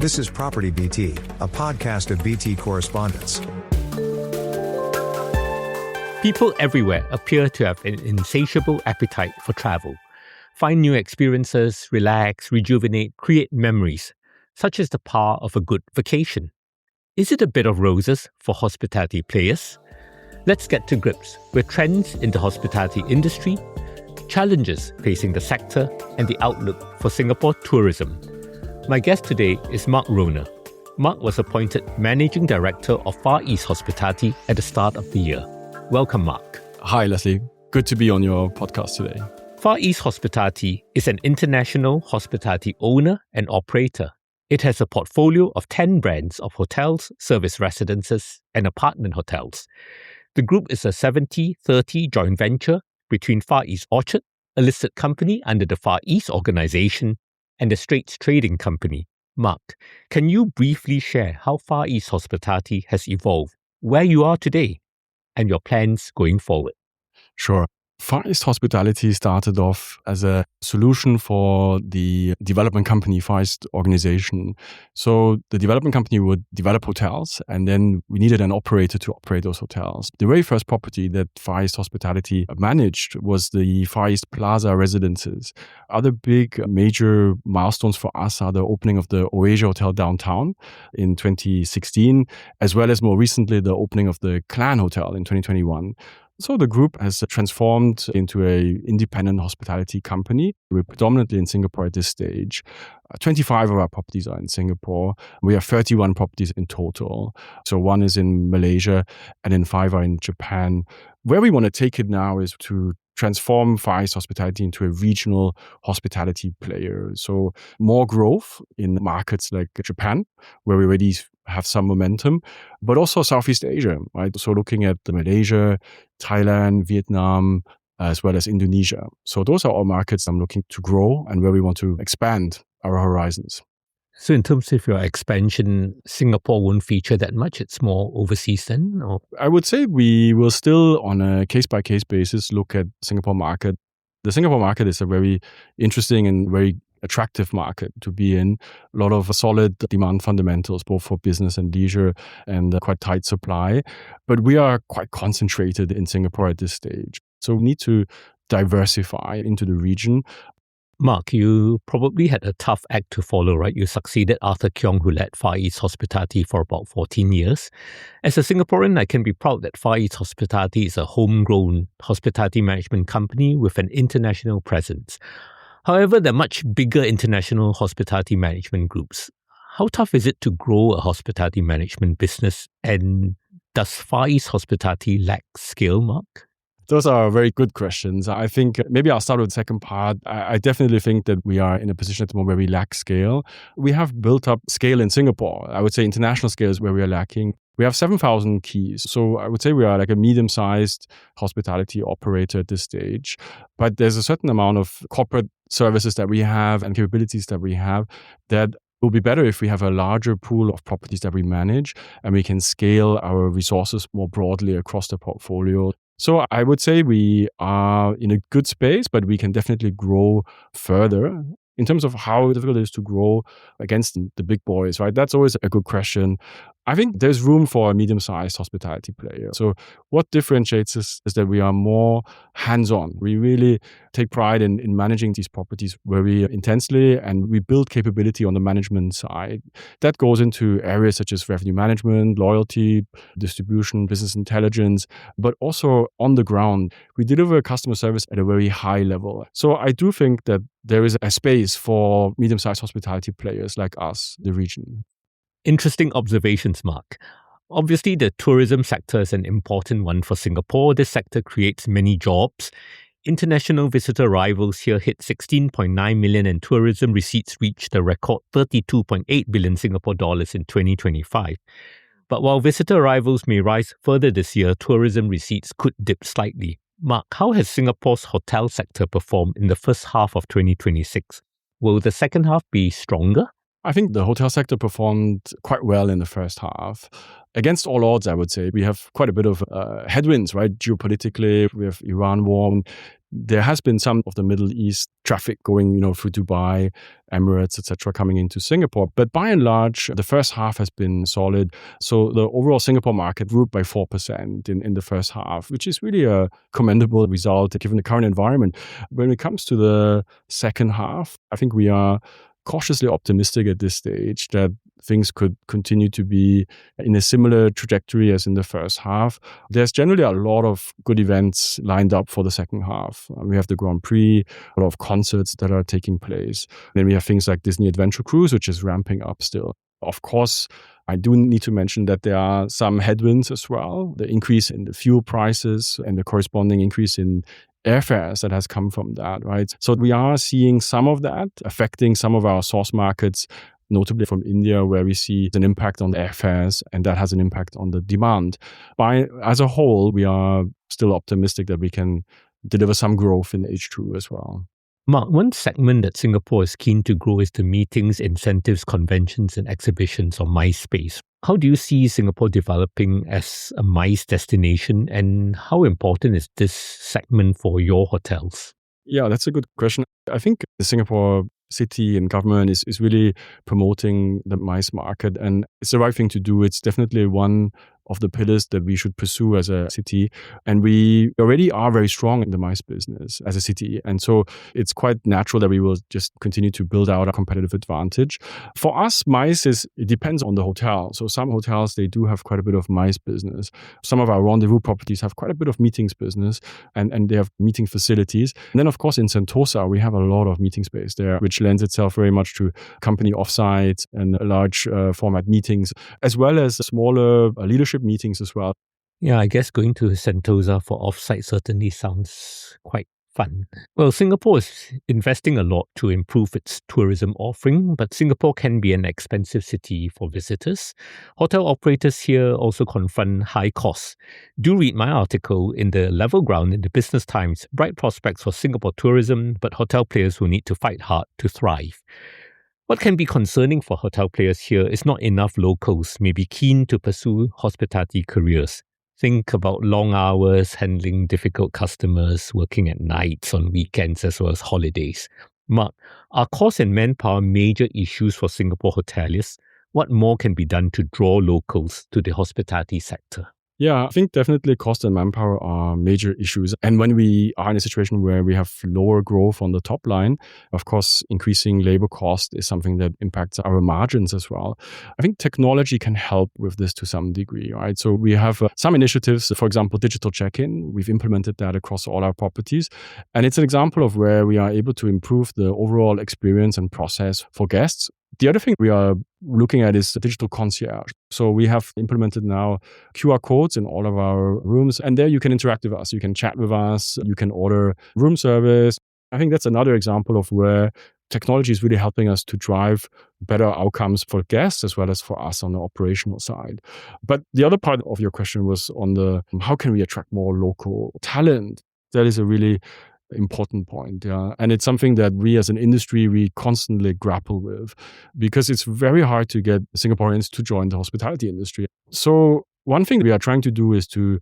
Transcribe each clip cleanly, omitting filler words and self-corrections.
This is PropertyBT, a podcast of BT correspondents. People everywhere appear to have an insatiable appetite for travel. Find new experiences, relax, rejuvenate, create memories, such as the power of a good vacation. Is it a bed of roses for hospitality players? Let's get to grips with trends in the hospitality industry, challenges facing the sector, and the outlook for Singapore tourism. My guest today is Mark Rohner. Mark was appointed Managing Director of Far East Hospitality at the start of the year. Welcome, Mark. Hi, Leslie. Good to be on your podcast today. Far East Hospitality is an international hospitality owner and operator. It has a portfolio of 10 brands of hotels, service residences, and apartment hotels. The group is a 70-30 joint venture between Far East Orchard, a listed company under the Far East Organization, and the Straits Trading Company. Mark, can you briefly share how Far East Hospitality has evolved, where you are today, and your plans going forward? Sure. Far East Hospitality started off as a solution for the development company, Far East Organization. So the development company would develop hotels, and then we needed an operator to operate those hotels. The very first property that Far East Hospitality managed was the Far East Plaza residences. Other big major milestones for us are the opening of the Oasia Hotel downtown in 2016, as well as more recently the opening of the Clan Hotel in 2021. So the group has transformed into an independent hospitality company. We're predominantly in Singapore at this stage. 25 of our properties are in Singapore. We have 31 properties in total. So one is in Malaysia and then 5 are in Japan. Where we want to take it now is to transform Far East Hospitality into a regional hospitality player. So more growth in markets like Japan, where we already have some momentum, but also Southeast Asia, right? So looking at Malaysia, Thailand, Vietnam, as well as Indonesia. So those are all markets I'm looking to grow and where we want to expand our horizons. So in terms of your expansion, Singapore won't feature that much. It's more overseas then? Or? I would say we will still, on a case-by-case basis, look at Singapore market. The Singapore market is a very interesting and very attractive market to be in. A lot of solid demand fundamentals, both for business and leisure, and quite tight supply. But we are quite concentrated in Singapore at this stage. So we need to diversify into the region. Mark, you probably had a tough act to follow, right? You succeeded Arthur Keong, who led Far East Hospitality for about 14 years. As a Singaporean, I can be proud that Far East Hospitality is a homegrown hospitality management company with an international presence. However, there are much bigger international hospitality management groups. How tough is it to grow a hospitality management business? And does Far East Hospitality lack scale, Mark? Those are very good questions. I think maybe I'll start with the second part. I definitely think that we are in a position at the moment where we lack scale. We have built up scale in Singapore. I would say international scale is where we are lacking. We have 7,000 keys. So I would say we are like a medium-sized hospitality operator at this stage. But there's a certain amount of corporate services that we have and capabilities that we have that it will be better if we have a larger pool of properties that we manage and we can scale our resources more broadly across the portfolio. So I would say we are in a good space, but we can definitely grow further. In terms of how difficult it is to grow against the big boys, right? That's always a good question. I think there's room for a medium-sized hospitality player. So what differentiates us is that we are more hands-on. We really take pride in managing these properties very intensely, and we build capability on the management side. That goes into areas such as revenue management, loyalty, distribution, business intelligence, but also on the ground, we deliver customer service at a very high level. So I do think that there is a space for medium-sized hospitality players like us, the region. Interesting observations, Mark. Obviously, the tourism sector is an important one for Singapore. This sector creates many jobs. International visitor arrivals here hit 16.9 million and tourism receipts reached a record 32.8 billion Singapore dollars in 2025. But while visitor arrivals may rise further this year, tourism receipts could dip slightly. Mark, how has Singapore's hotel sector performed in the first half of 2026? Will the second half be stronger? I think the hotel sector performed quite well in the first half. Against all odds, I would say. We have quite a bit of headwinds, right? Geopolitically, we have Iran war. There has been some of the Middle East traffic going, through Dubai, Emirates, etc., coming into Singapore. But by and large, the first half has been solid. So the overall Singapore market grew by 4% in the first half, which is really a commendable result given the current environment. When it comes to the second half, I think we are cautiously optimistic at this stage that things could continue to be in a similar trajectory as in the first half. There's generally a lot of good events lined up for the second half. We have the Grand Prix, a lot of concerts that are taking place. Then we have things like Disney Adventure Cruise, which is ramping up still. Of course, I do need to mention that there are some headwinds as well. The increase in the fuel prices and the corresponding increase in airfares that has come from that, right? So we are seeing some of that affecting some of our source markets, notably from India, where we see an impact on the airfares, and that has an impact on the demand. As a whole, we are still optimistic that we can deliver some growth in H2 as well. Mark, one segment that Singapore is keen to grow is the meetings, incentives, conventions, and exhibitions, or MICE space. How do you see Singapore developing as a MICE destination, and how important is this segment for your hotels? Yeah, that's a good question. I think the Singapore city and government is really promoting the MICE market, and it's the right thing to do. It's definitely one of the pillars that we should pursue as a city. And we already are very strong in the MICE business as a city. And so it's quite natural that we will just continue to build out a competitive advantage. For us, MICE it depends on the hotel. So some hotels, they do have quite a bit of MICE business. Some of our rendezvous properties have quite a bit of meetings business, and they have meeting facilities. And then, of course, in Sentosa, we have a lot of meeting space there, which lends itself very much to company offsites and large format meetings, as well as smaller leadership meetings as well. Yeah, I guess going to Sentosa for offsite certainly sounds quite fun. Well, Singapore is investing a lot to improve its tourism offering, but Singapore can be an expensive city for visitors. Hotel operators here also confront high costs. Do read my article in the Level Ground in the Business Times, Bright Prospects for Singapore Tourism, but hotel players who need to fight hard to thrive. What can be concerning for hotel players here is not enough locals may be keen to pursue hospitality careers. Think about long hours, handling difficult customers, working at nights, on weekends, as well as holidays. Mark, are cost and manpower major issues for Singapore hoteliers? What more can be done to draw locals to the hospitality sector? Yeah, I think definitely cost and manpower are major issues. And when we are in a situation where we have lower growth on the top line, of course, increasing labor cost is something that impacts our margins as well. I think technology can help with this to some degree, right? So we have some initiatives, for example, digital check-in. We've implemented that across all our properties. And it's an example of where we are able to improve the overall experience and process for guests. The other thing we are looking at is digital concierge. So we have implemented now QR codes in all of our rooms, and there you can interact with us. You can chat with us. You can order room service. I think that's another example of where technology is really helping us to drive better outcomes for guests as well as for us on the operational side. But the other part of your question was on the how can we attract more local talent? That is a really important point. Yeah. And it's something that we as an industry, we constantly grapple with because it's very hard to get Singaporeans to join the hospitality industry. So one thing we are trying to do is to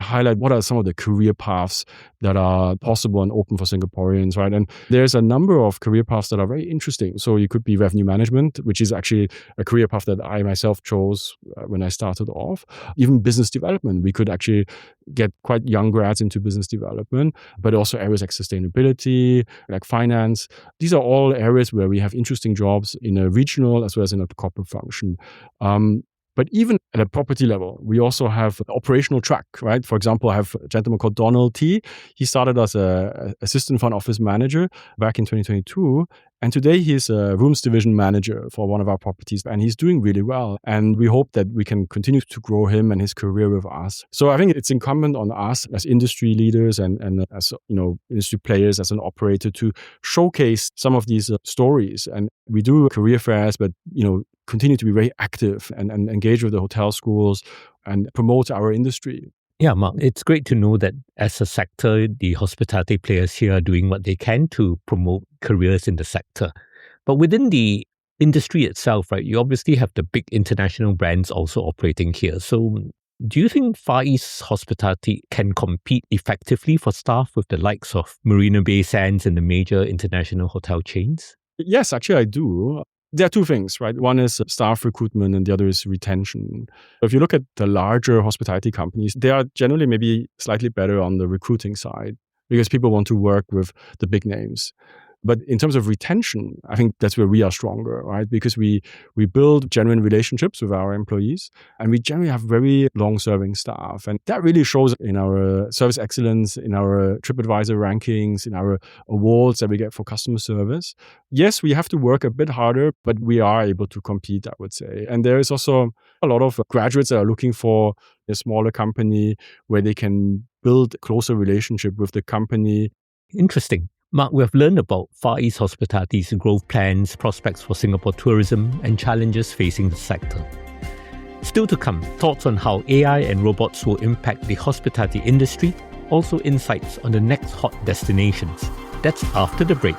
highlight what are some of the career paths that are possible and open for Singaporeans, right? And there's a number of career paths that are very interesting. So you could be revenue management, which is actually a career path that I myself chose when I started off. Even business development, we could actually get quite young grads into business development, but also areas like sustainability, like finance. These are all areas where we have interesting jobs in a regional as well as in a corporate function. But even at a property level, we also have an operational track, right? For example, I have a gentleman called Donald T. He started as an assistant front office manager back in 2022. And today he's a rooms division manager for one of our properties. And he's doing really well. And we hope that we can continue to grow him and his career with us. So I think it's incumbent on us as industry leaders and as industry players, as an operator, to showcase some of these stories. And we do career fairs, but continue to be very active and engage with the hotel schools and promote our industry. Yeah, Mark, it's great to know that as a sector, the hospitality players here are doing what they can to promote careers in the sector. But within the industry itself, right, you obviously have the big international brands also operating here. So do you think Far East hospitality can compete effectively for staff with the likes of Marina Bay Sands and the major international hotel chains? Yes, actually, I do. There are two things, right? One is staff recruitment and the other is retention. If you look at the larger hospitality companies, they are generally maybe slightly better on the recruiting side because people want to work with the big names. But in terms of retention, I think that's where we are stronger, right? Because we build genuine relationships with our employees and we generally have very long-serving staff. And that really shows in our service excellence, in our TripAdvisor rankings, in our awards that we get for customer service. Yes, we have to work a bit harder, but we are able to compete, I would say. And there is also a lot of graduates that are looking for a smaller company where they can build a closer relationship with the company. Interesting. Mark, we have learned about Far East hospitality's growth plans, prospects for Singapore tourism, and challenges facing the sector. Still to come, thoughts on how AI and robots will impact the hospitality industry, also insights on the next hot destinations. That's after the break.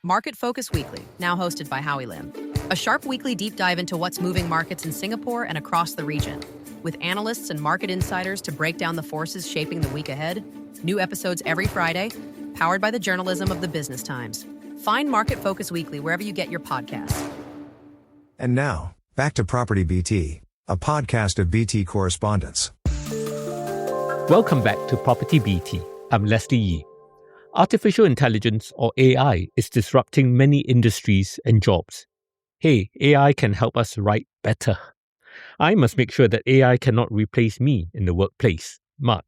Market Focus Weekly, now hosted by Howie Lim. A sharp weekly deep dive into what's moving markets in Singapore and across the region, with analysts and market insiders to break down the forces shaping the week ahead. New episodes every Friday, powered by the journalism of the Business Times. Find Market Focus Weekly wherever you get your podcasts. And now, back to PropertyBT, a podcast of BT correspondents. Welcome back to PropertyBT. I'm Leslie Yee. Artificial intelligence, or AI, is disrupting many industries and jobs. Hey, AI can help us write better. I must make sure that AI cannot replace me in the workplace. Mark,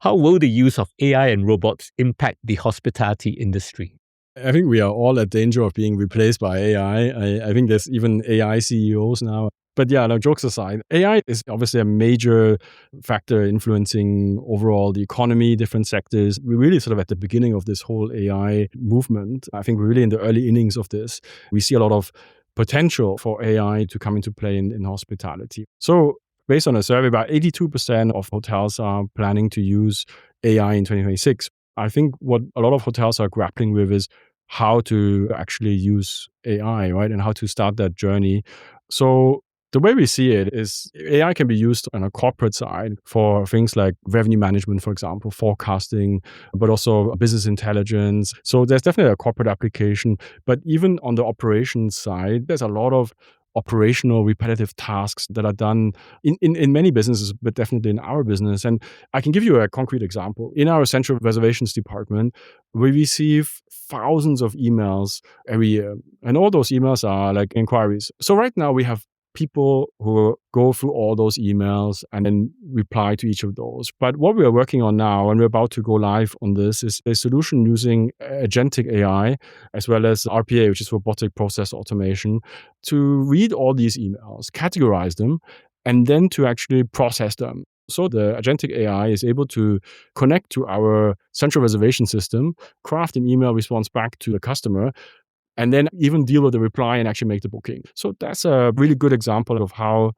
how will the use of AI and robots impact the hospitality industry? I think we are all at danger of being replaced by AI. I think there's even AI CEOs now. But yeah, no, jokes aside, AI is obviously a major factor influencing overall the economy, different sectors. We're really sort of at the beginning of this whole AI movement. I think we're really in the early innings of this. We see a lot of potential for AI to come into play in hospitality. So based on a survey, about 82% of hotels are planning to use AI in 2026. I think what a lot of hotels are grappling with is how to actually use AI, right? And how to start that journey. So the way we see it is AI can be used on a corporate side for things like revenue management, for example, forecasting, but also business intelligence. So there's definitely a corporate application. But even on the operations side, there's a lot of operational repetitive tasks that are done in many businesses, but definitely in our business. And I can give you a concrete example. In our central reservations department, we receive thousands of emails every year. And all those emails are like inquiries. So right now we have people who go through all those emails and then reply to each of those. But what we are working on now, and we're about to go live on this, is a solution using agentic AI as well as RPA, which is robotic process automation, to read all these emails, categorize them, and then to actually process them. So the agentic AI is able to connect to our central reservation system, craft an email response back to the customer, and then even deal with the reply and actually make the booking. So that's a really good example of how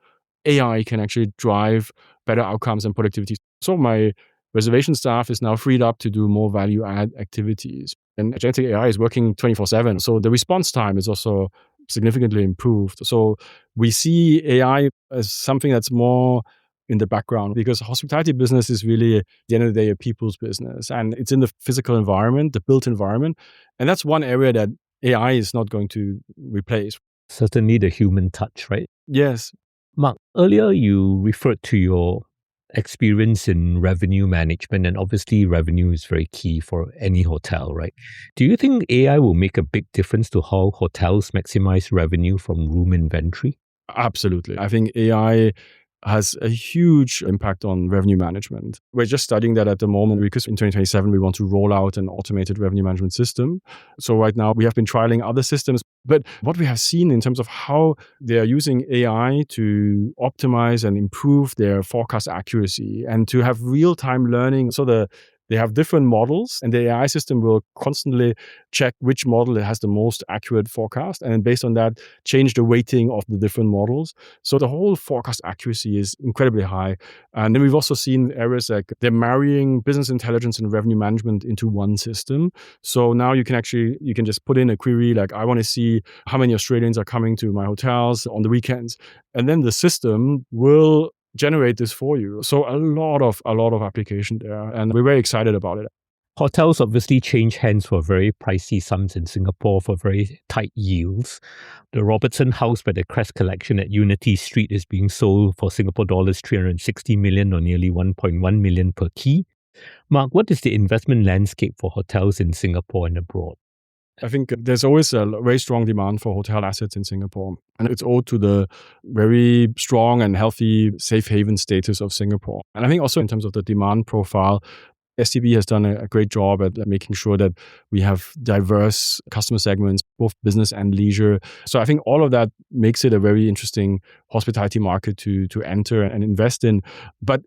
AI can actually drive better outcomes and productivity. So my reservation staff is now freed up to do more value-add activities. And agentic AI is working 24/7. So the response time is also significantly improved. So we see AI as something that's more in the background because hospitality business is really, at the end of the day, a people's business. And it's in the physical environment, the built environment. And that's one area that AI is not going to replace. Certainly the human touch, right? Yes. Mark, earlier you referred to your experience in revenue management, and obviously revenue is very key for any hotel, right? Do you think AI will make a big difference to how hotels maximize revenue from room inventory? Absolutely. I think AI has a huge impact on revenue management. We're just studying that at the moment because in 2027, we want to roll out an automated revenue management system. So right now, we have been trialing other systems. But what we have seen in terms of how they are using AI to optimize and improve their forecast accuracy and to have real-time learning. So the They have different models, and the AI system will constantly check which model has the most accurate forecast, and based on that, change the weighting of the different models. So the whole forecast accuracy is incredibly high. And then we've also seen areas like they're marrying business intelligence and revenue management into one system. So now you can just put in a query like, I want to see how many Australians are coming to my hotels on the weekends. And then the system will generate this for you. So a lot of application there, and we're very excited about it. Hotels obviously change hands for very pricey sums in Singapore for very tight yields. The Robertson House by the Crest Collection at Unity Street is being sold for Singapore dollars 360 million or nearly 1.1 million per key. Mark, what is the investment landscape for hotels in Singapore and abroad? I think there's always a very strong demand for hotel assets in Singapore. And it's owed to the very strong and healthy safe haven status of Singapore. And I think also in terms of the demand profile, STB has done a great job at making sure that we have diverse customer segments, both business and leisure. So I think all of that makes it a very interesting hospitality market to enter and invest in. But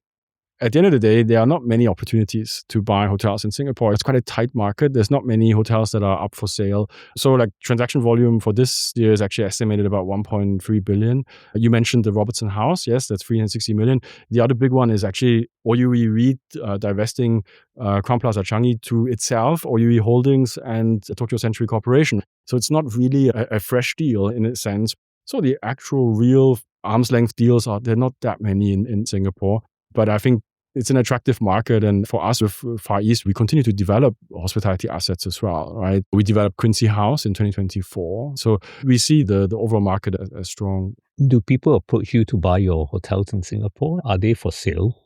at the end of the day, there are not many opportunities to buy hotels in Singapore. It's quite a tight market. There's not many hotels that are up for sale. So like transaction volume for this year is actually estimated about 1.3 billion. You mentioned the Robertson House. Yes, that's 360 million. The other big one is actually OUE REIT divesting Crown Plaza Changi to itself, OUE Holdings and Tokyo Century Corporation. So it's not really a fresh deal in a sense. So the actual real arm's length deals they're not that many in Singapore. But I think it's an attractive market. And for us with Far East, we continue to develop hospitality assets as well, right? We developed Quincy House in 2024. So we see the overall market as strong. Do people approach you to buy your hotels in Singapore? Are they for sale?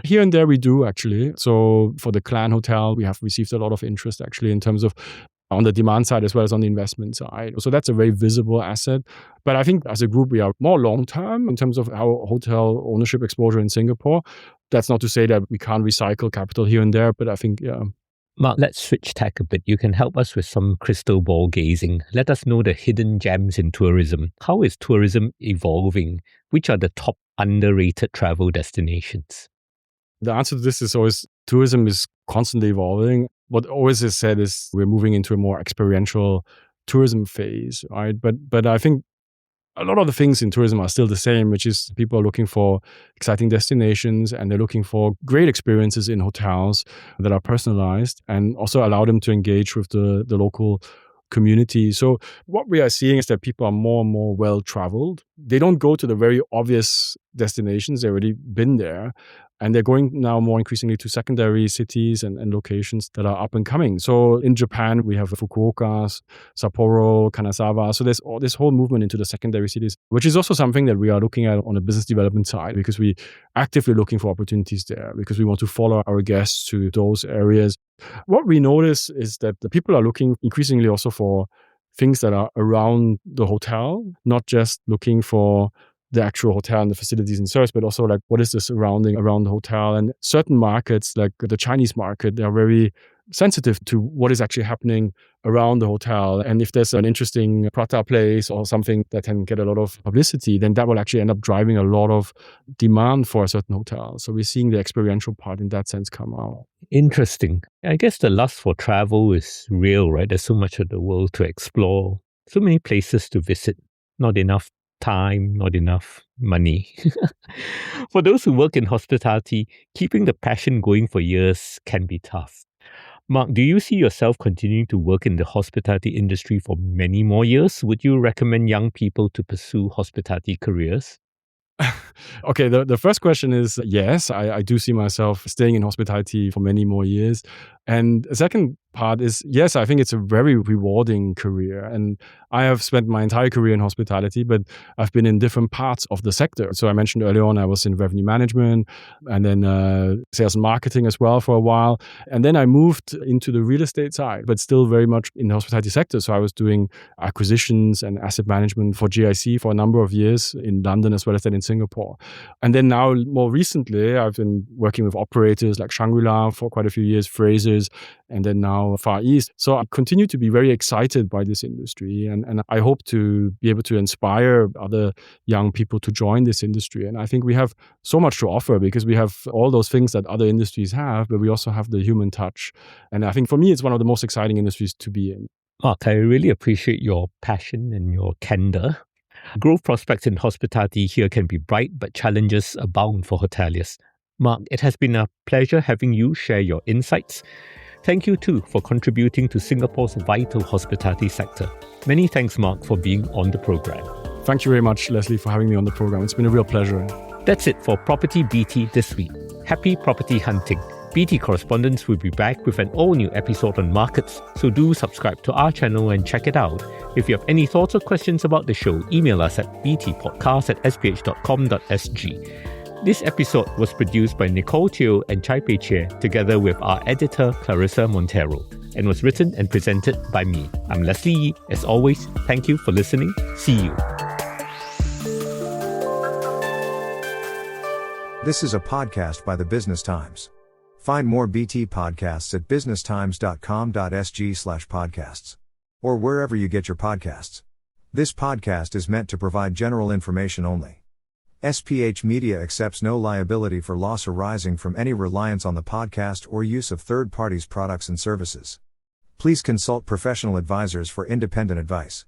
Here and there we do actually. So for the Clan Hotel, we have received a lot of interest actually in terms of on the demand side as well as on the investment side. So that's a very visible asset. But I think as a group, we are more long-term in terms of our hotel ownership exposure in Singapore. That's not to say that we can't recycle capital here and there, but I think, yeah. Mark, let's switch tack a bit. You can help us with some crystal ball gazing. Let us know the hidden gems in tourism. How is tourism evolving? Which are the top underrated travel destinations? The answer to this is always tourism is constantly evolving. What always is said is we're moving into a more experiential tourism phase, right? But I think a lot of the things in tourism are still the same, which is people are looking for exciting destinations and they're looking for great experiences in hotels that are personalized and also allow them to engage with the local community. So what we are seeing is that people are more and more well-traveled. They don't go to the very obvious destinations. They've already been there. And they're going now more increasingly to secondary cities and locations that are up and coming. So in Japan, we have Fukuoka, Sapporo, Kanazawa. So there's all this whole movement into the secondary cities, which is also something that we are looking at on the business development side because we actively looking for opportunities there because we want to follow our guests to those areas. What we notice is that the people are looking increasingly also for things that are around the hotel, not just looking for the actual hotel and the facilities and service, but also like what is the surrounding around the hotel. And certain markets, like the Chinese market, they are very sensitive to what is actually happening around the hotel. And if there's an interesting prata place or something that can get a lot of publicity, then that will actually end up driving a lot of demand for a certain hotel. So we're seeing the experiential part in that sense come out. Interesting. I guess the lust for travel is real, right? There's so much of the world to explore, so many places to visit, not enough time, not enough money. For those who work in hospitality, keeping the passion going for years can be tough. Mark, do you see yourself continuing to work in the hospitality industry for many more years? Would you recommend young people to pursue hospitality careers? Okay, the first question is yes, I do see myself staying in hospitality for many more years. And the second part is, yes, I think it's a very rewarding career. And I have spent my entire career in hospitality, but I've been in different parts of the sector. So I mentioned earlier on, I was in revenue management and then sales and marketing as well for a while. And then I moved into the real estate side, but still very much in the hospitality sector. So I was doing acquisitions and asset management for GIC for a number of years in London as well as then in Singapore. And then now more recently, I've been working with operators like Shangri-La for quite a few years, Frasers, and then now now Far East. So I continue to be very excited by this industry, and I hope to be able to inspire other young people to join this industry. And I think we have so much to offer because we have all those things that other industries have, but we also have the human touch. And I think for me, it's one of the most exciting industries to be in. Mark, I really appreciate your passion and your candor. Growth prospects in hospitality here can be bright, but challenges abound for hoteliers. Mark, it has been a pleasure having you share your insights. Thank you too for contributing to Singapore's vital hospitality sector. Many thanks, Mark, for being on the program. Thank you very much, Leslie, for having me on the program. It's been a real pleasure. That's it for PropertyBT this week. Happy property hunting. BT Correspondents will be back with an all-new episode on markets, so do subscribe to our channel and check it out. If you have any thoughts or questions about the show, email us at btpodcasts@sph.com.sg. This episode was produced by Nicole Teo and Chai Pei Chia, together with our editor Clarissa Montero, and was written and presented by me. I'm Leslie Yee. As always, thank you for listening. See you. This is a podcast by the Business Times. Find more BT podcasts at businesstimes.com.sg/podcasts. Or wherever you get your podcasts. This podcast is meant to provide general information only. SPH Media accepts no liability for loss arising from any reliance on the podcast or use of third parties' products and services. Please consult professional advisors for independent advice.